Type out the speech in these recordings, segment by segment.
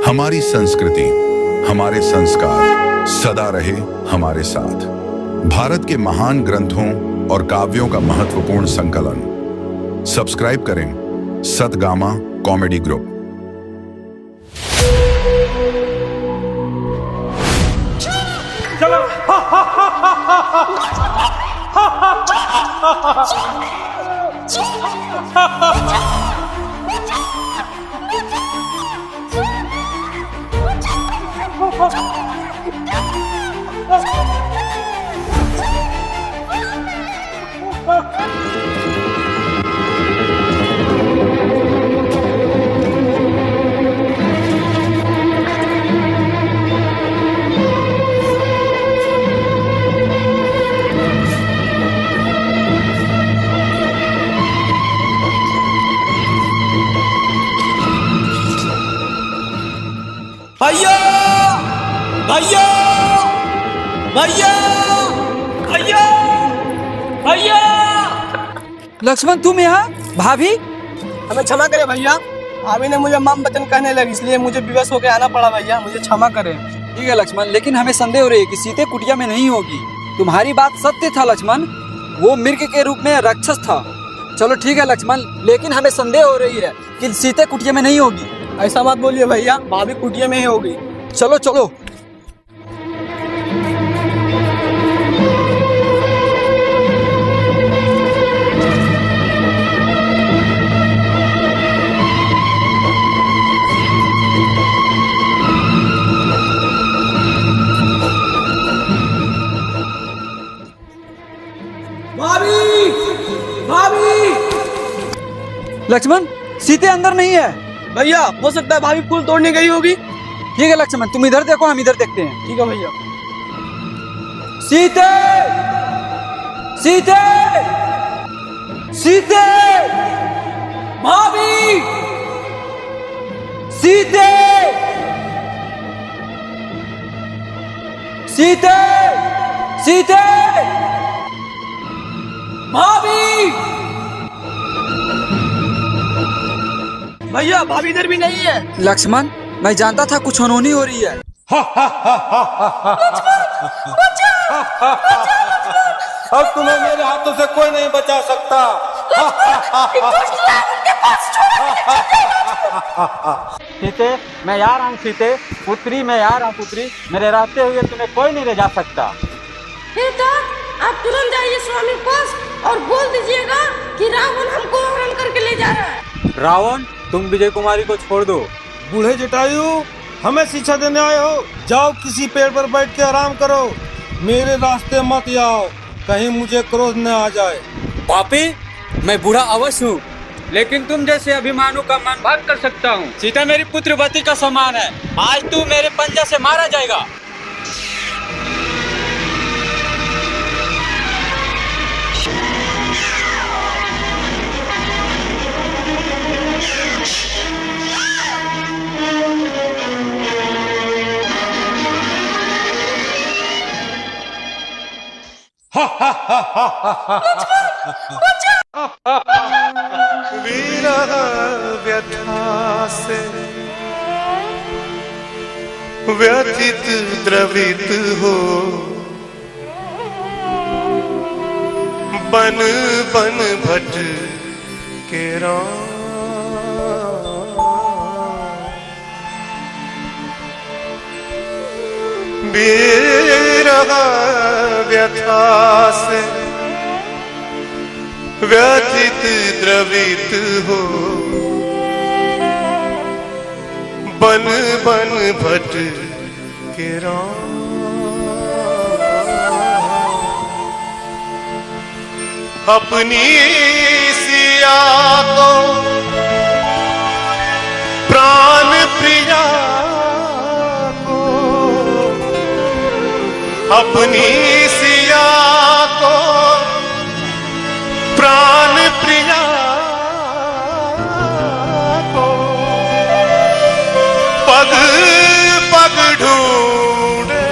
हमारी संस्कृति, हमारे संस्कार सदा रहे हमारे साथ। भारत के महान ग्रंथों और काव्यों का महत्वपूर्ण संकलन। सब्सक्राइब करें सतगामा कॉमेडी ग्रुप। चलो भैया भैया भैया भैया भैया। लक्ष्मण तुम यहाँ? भाभी हमें क्षमा करें भैया, भाभी ने मुझे माम वचन कहने लगी, इसलिए मुझे विवश होकर आना पड़ा भैया, मुझे क्षमा करें। ठीक है लक्ष्मण, लेकिन हमें संदेह हो रही है कि सीते कुटिया में नहीं होगी। तुम्हारी बात सत्य था लक्ष्मण, वो मृग के रूप में राक्षस था। चलो ठीक है लक्ष्मण, लेकिन हमें संदेह हो रही है कि सीते कुटिया में नहीं होगी। ऐसा मत बोलिए भैया, भाभी कुटिया में ही होगी। चलो चलो। भाभी भाभी। लक्ष्मण सीते अंदर नहीं है। भैया हो सकता है भाभी फूल तोड़ने गई होगी। ठीक है लक्ष्मण, तुम इधर देखो, हम इधर देखते हैं। ठीक है भैया। सीते सीते सीते भाभी सीते सीते सीते भाभी। भैया भाभी इधर भी नहीं है। लक्ष्मण मैं जानता था कुछ अनहोनी हो रही है। अब तुम्हें मेरे हाथों से कोई नहीं बचा सकता। सीते मैं आ रहा हूँ, सीते पुत्री मैं आ रहा हूँ, पुत्री मेरे रास्ते हुए तुम्हें कोई नहीं ले जा सकता। बेटा आप तुरंत जाइए स्वामी के पास और बोल दीजिएगा कि रावण हमको हरण करके ले जा रहा है। रावण तुम विजय कुमारी को छोड़ दो। बूढ़े जटायु हमें शिक्षा देने आए हो, जाओ किसी पेड़ पर बैठ के आराम करो, मेरे रास्ते मत आओ, कहीं मुझे क्रोध न आ जाए। पापी मैं बूढ़ा अवश्य हूँ, लेकिन तुम जैसे अभिमानों का मान भाग कर सकता हूँ। सीता मेरी पुत्रवती का समान है, आज तू मेरे पंजा से मारा जाएगा। विरह व्यथा से व्यथित द्रवित हो, बन बन भट के राम। विरह व्यथा से व्यथित द्रवित हो, बन बन भट के राम। अपनी सिया को प्राण प्रिया को, अपनी सिया को प्राण प्रिया को, पग पग ढूंढे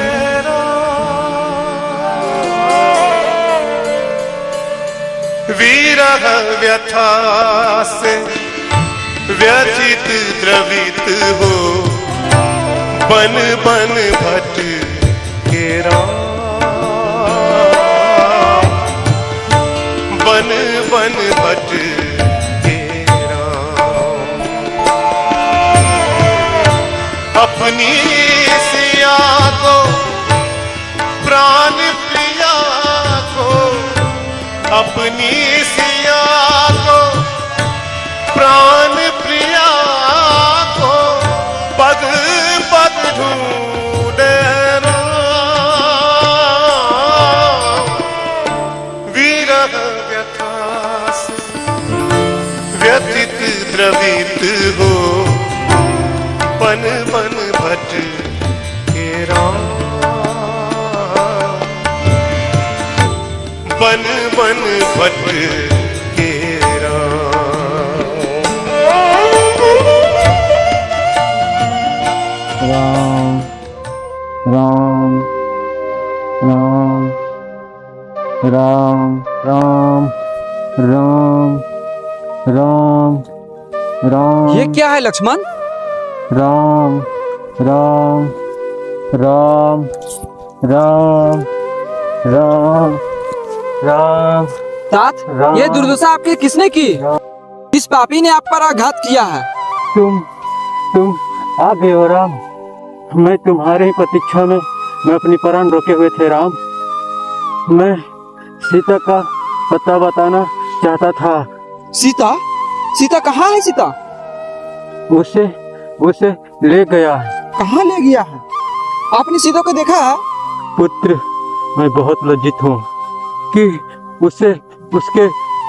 विरह व्यथा से व्यथित द्रवित हो, बन बन भटके राम, बन बन भटके राम। अपनी सिया को प्राण प्रिया को, अपनी सिया को प्राण प्रिया को पग पग ढूंढे राम। विरह व्यथा से व्यथित द्रवित हो, बन बन भटके राम, बन बन भटके राम। राम राम राम राम राम राम राम राम। ये क्या है लक्ष्मण? राम राम राम राम राम राम। तात, राम। ये दुर्दशा आपकी किसने की? इस पापी ने आप पर आघात किया है। तुम आ गए हो राम। मैं तुम्हारे ही प्रतीक्षा में मैं अपनी प्राण रोके हुए थे राम। मैं सीता का पता बताना चाहता था। सीता? सीता कहाँ है सीता? उसे ले गया है। कहाँ ले गया है? आपने सीता को देखा है? पुत्र, मैं बहुत लज्जित हूँ कि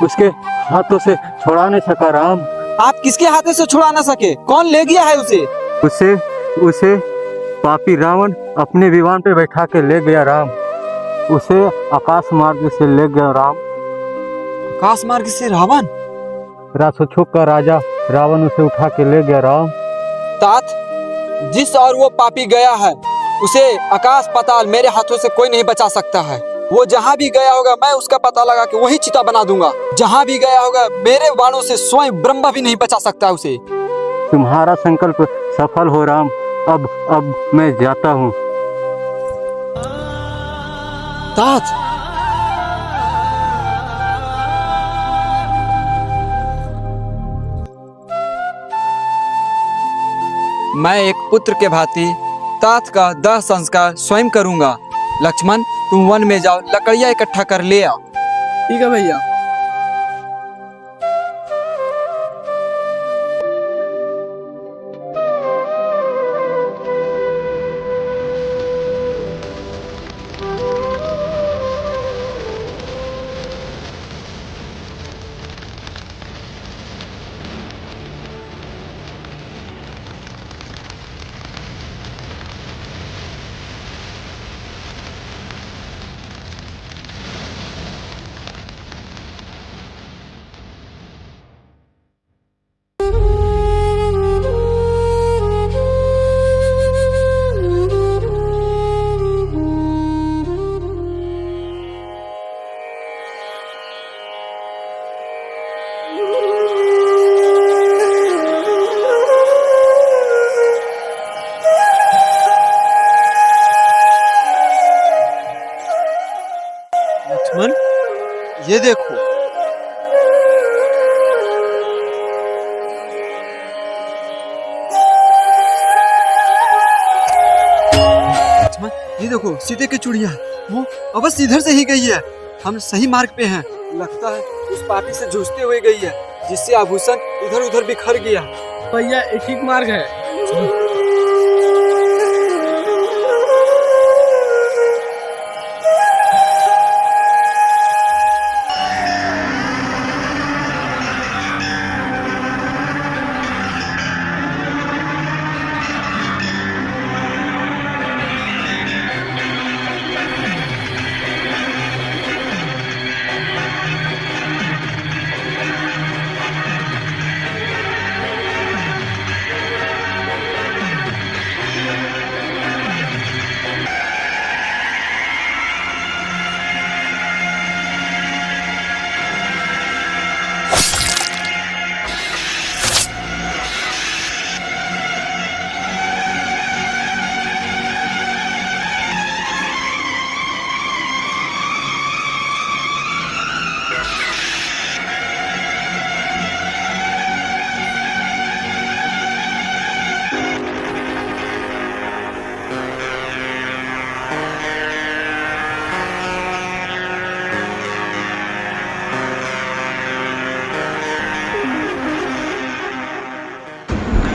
उसके हाथों से छुड़ा नहीं सका राम। आप किसके हाथों से छुड़ा ना सके? कौन ले गया है उसे? उसे पापी रावण अपने विमान पे बैठा के ले गया राम। उसे आकाश मार्ग से ले गया राम। आकाश मार्ग से रावण? राक्षसों का राजा रावण उसे उठा के ले गया राम। तात, जिस और वो पापी गया है उसे आकाश पाताल मेरे हाथों से कोई नहीं बचा सकता है। वो जहाँ भी गया होगा मैं उसका पता लगा के वही चिता बना दूंगा। जहाँ भी गया होगा मेरे बाणों से स्वयं ब्रह्मा भी नहीं बचा सकता उसे। तुम्हारा संकल्प सफल हो राम। अब मैं जाता हूँ। तात, मैं एक पुत्र के भांति तात का दाह संस्कार स्वयं करूंगा। लक्ष्मण, तुम वन में जाओ, लकड़ियां इकट्ठा कर ले आओ। ठीक है भैया। लक्ष्मण, ये देखो। लक्ष्मण, ये देखो सीते की चूड़ियां। वो अवश्य इधर से ही गई है। हम सही मार्ग पे हैं। लगता है उस पापी से जूझते हुए गई है, जिससे आभूषण इधर उधर बिखर गया। भैया ये ठीक मार्ग है।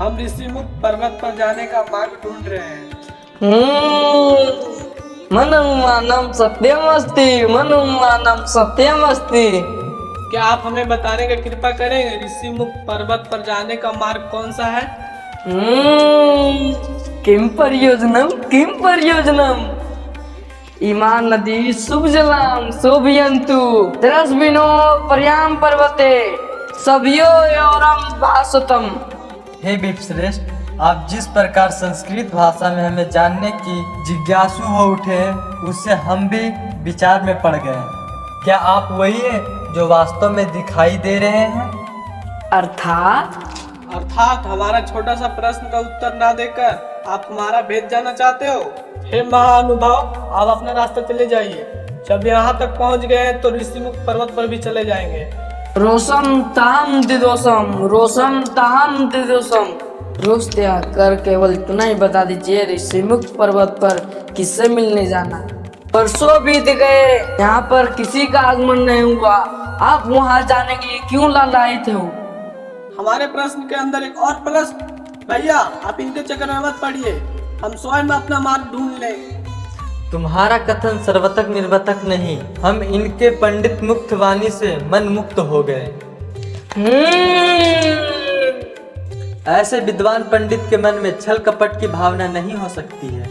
हम ऋषिमुख पर्वत पर जाने का मार्ग ढूंढ रहे हैं। मनमानम सत्यमस्ति, मनमानम सत्यमस्ति। क्या आप हमें बताने का कृपा करेंगे ऋषिमुख पर्वत पर जाने का मार्ग कौन सा है? किम प्रयोजनम, किम प्रयोजनम। इमान नदी शुभ जलाम शोभयन्तु तरस्विनो पर्याम पर्वते सभ्यो योरम भासतम। हे विप्श्रेष्ठ, आप जिस प्रकार संस्कृत भाषा में हमें जानने की जिज्ञासु हो उठे हैं, उससे हम भी विचार में पड़ गए हैं। क्या आप वही है जो वास्तव में दिखाई दे रहे हैं? अर्थात हमारा छोटा सा प्रश्न का उत्तर ना देकर आप हमारा भेद जानना चाहते हो? हे महानुभाव, आप अपना रास्ता चले जाइए। जब यहाँ तक पहुँच गए हैं तो ऋषिमुख पर्वत पर भी चले जाएंगे। रोशम ताम दिदोसम, रोशम ताम दिदोसम। रोष त्याग कर केवल इतना ही बता दीजिए ऋषिमुख पर्वत पर किससे मिलने जाना। परसों बीत गए, यहाँ पर किसी का आगमन नहीं हुआ। आप वहाँ जाने के लिए क्यों लालायित हो? हमारे प्रश्न के अंदर एक और प्रश्न। भैया, आप इनके चक्कर में मत पड़िए, हम स्वयं अपना मार्ग ढूंढ लेंगे। तुम्हारा कथन सर्वतक निर्वतक नहीं। हम इनके पंडित मुक्त वाणी से मन मुक्त हो गए। ऐसे विद्वान पंडित के मन में छल कपट की भावना नहीं हो सकती है।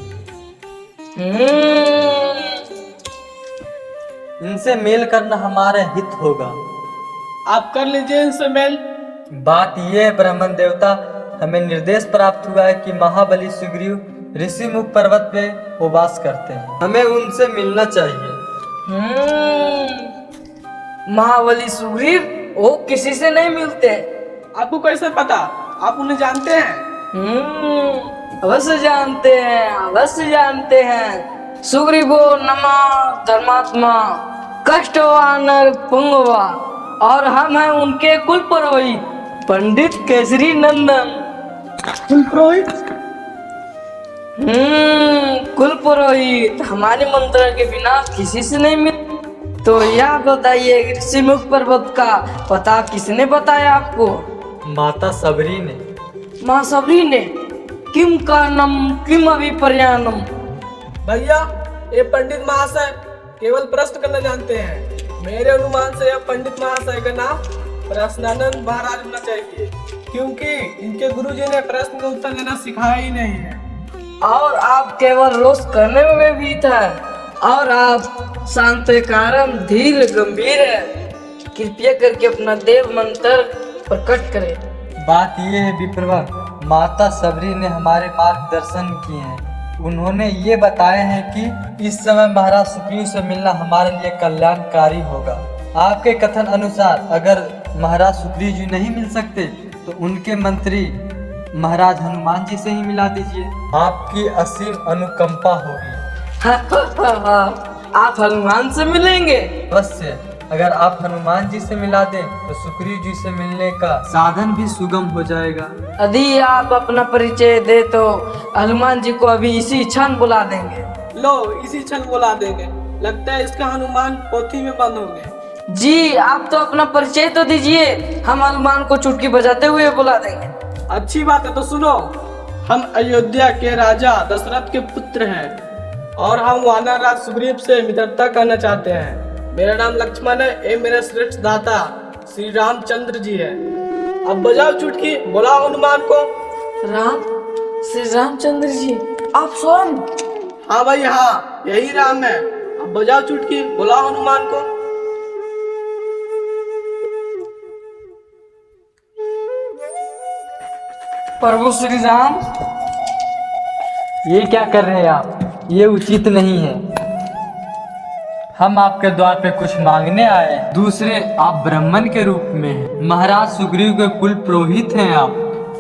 इनसे मेल करना हमारा हित होगा। आप कर लीजिए इनसे मेल। बात यह है ब्राह्मण देवता, हमें निर्देश प्राप्त हुआ है कि महाबली सुग्रीव ऋषिमुख पर्वत पे वो वास करते हैं। हमें उनसे मिलना चाहिए। महाबली सुग्रीव वो किसी से नहीं मिलते। आपको कैसे पता? आप उन्हें जानते हैं? अवश्य जानते हैं, अवश्य जानते हैं। सुग्रीवो नमः धर्मात्मा कष्टवानर पुंगवा, और हम हैं उनके कुल पुरोहित पंडित केसरी नंदन। कुल पुरोहित? कुल पुरोहित हमारे मंत्र के बिना किसी से नहीं मिल। तो यह बताइए ऋषिमुख पर्वत का पता किसने बताया आपको? माता सबरी ने। माँ सबरी ने? किम कारणम किम अभिप्रयाणम? भैया, ये पंडित महाशय केवल प्रश्न करना जानते हैं। मेरे अनुमान से यह पंडित महाशय का नाम प्रश्नानंद महाराज होना चाहिए, क्योंकि इनके गुरुजी ने प्रश्न का उत्तर देना सिखाया ही नहीं है। और आप केवल रोष करने में भी था, और आप शांतिकारम धीर गंभीर है। कृपया करके अपना देव मंत्र प्रकट करें। बात यह है विप्रवर, माता सबरी ने हमारे मार्गदर्शन किए हैं। उन्होंने ये बताया है कि इस समय महाराज सुग्रीव से मिलना हमारे लिए कल्याणकारी होगा। आपके कथन अनुसार अगर महाराज सुग्रीव जी नहीं मिल सकते तो उनके मंत्री महाराज हनुमान जी से ही मिला दीजिए। आपकी असीम अनुकंपा होगी। आप हनुमान से मिलेंगे? अवश्य। अगर आप हनुमान जी से मिला दें तो सुग्रीव जी से मिलने का साधन भी सुगम हो जाएगा। यदि आप अपना परिचय दे तो हनुमान जी को अभी इसी क्षण बुला देंगे। लो, इसी क्षण बुला देंगे। लगता है इसका हनुमान पोथी में बंद हो गए। जी, आप तो अपना परिचय तो दीजिए, हम हनुमान को चुटकी बजाते हुए बुला देंगे। अच्छी बात है, तो सुनो। हम अयोध्या के राजा दशरथ के पुत्र हैं और हम वानर राज सुग्रीव से मित्रता करना चाहते हैं। मेरा नाम लक्ष्मण है, ये मेरे श्रेष्ठ दाता श्री रामचंद्र जी है। अब बजाओ चुटकी, बुलाओ हनुमान को। श्री रामचंद्र जी, आप स्वयं? हाँ भाई हाँ, यही राम है। अब बजाओ चुटकी, बुलाओ हनुमान को। प्रभु श्री राम। ये क्या कर रहे हैं आप? ये उचित नहीं है। हम आपके द्वार पे कुछ मांगने आए। दूसरे, आप ब्राह्मण के रूप में हैं। महाराज सुग्रीव के कुल पुरोहित हैं आप।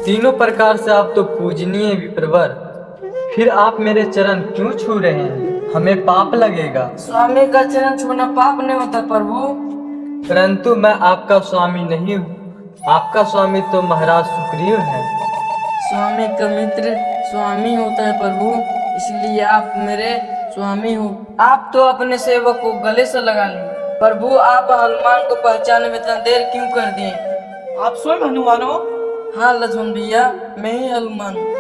तीनों प्रकार से आप तो पूजनीय विप्रवर। फिर आप मेरे चरण क्यों छू रहे हैं? हमें पाप लगेगा। स्वामी का चरण छूना पाप नहीं होता प्रभु। परंतु मैं आपका स्वामी नहीं हूँ। आपका स्वामी तो महाराज सुग्रीव है। स्वामी का मित्र स्वामी होता है प्रभु, इसलिए आप मेरे स्वामी हो। आप तो अपने सेवक को गले से लगा लिए। प्रभु, आप हनुमान को पहचानने में इतना देर क्यों कर दिए? आप स्वयं हनुमान हो? हाँ लक्ष्मण भैया, मैं ही हनुमान हूँ।